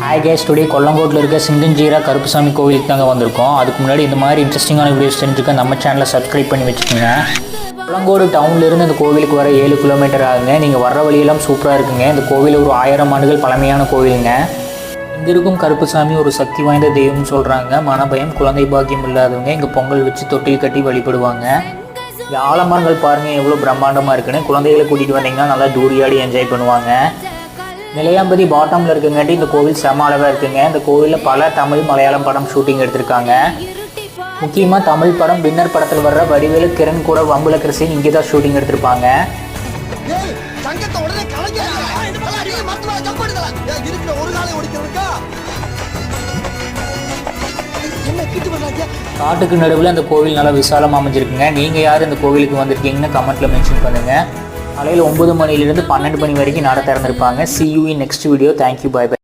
Hi guys, today கொல்லங்கோட்டில் இருக்க சிங்கஞ்சீரா கருப்புசாமி கோவிலுக்கு தாங்க வந்திருக்கோம். அதுக்கு முன்னாடி இந்த மாதிரி இன்ட்ரெஸ்டிங்கான வீடியோஸ் தெரிஞ்சுக்க நம்ம சேனலை சப்ஸ்கிரைப் பண்ணி வச்சுக்கோங்க. கொல்லங்கோடு டவுன்லேருந்து இந்த கோவிலுக்கு வர 7 கிலோமீட்டர் ஆகுங்க. நீங்கள் வர்ற வழியெல்லாம் சூப்பராக இருக்குங்க. இந்த கோவில் ஒரு 1000 ஆண்டுகள் பழமையான கோவிலுங்க. இங்கே இருக்கும் கருப்புசாமி ஒரு சக்தி வாய்ந்த தெய்வம்னு சொல்கிறாங்க. மனபயம், குழந்தை பாக்கியம் இல்லாதவங்க இங்கே பொங்கல் வச்சு தொட்டில் கட்டி வழிபடுவாங்க. இங்கே ஆலமரங்கள் பாருங்கள் எவ்வளோ பிரம்மாண்டமாக இருக்குன்னு. குழந்தைகளை கூட்டிகிட்டு வந்தீங்கன்னா நல்லா தூரியாடி என்ஜாய் பண்ணுவாங்க. நிலையாம்பதி பாட்டமில் இருக்குங்காட்டி இந்த கோவில் செம அழகாக இருக்குங்க. இந்த கோவிலில் பல தமிழ் மலையாளம் படம் ஷூட்டிங் எடுத்திருக்காங்க. முக்கியமாக தமிழ் படம் வின்னர் படத்தில் வர்ற வடிவேலு கிரண் கூட வம்புல கிறிஸ்டின் இங்கே தான் ஷூட்டிங் எடுத்திருப்பாங்க. காட்டுக்கு நடுவில் இந்த கோவில் நல்லா விசாலமாக அமைஞ்சிருக்குங்க. நீங்கள் யார் இந்த கோவிலுக்கு வந்திருக்கீங்கன்னு கமெண்ட்டில் மென்ஷன் பண்ணுங்கள். காலையில் 9 மணிலேருந்து 12 மணி வரைக்கும் நட திறந்திருப்பாங்க. See you in next video. Thank you. Bye bye.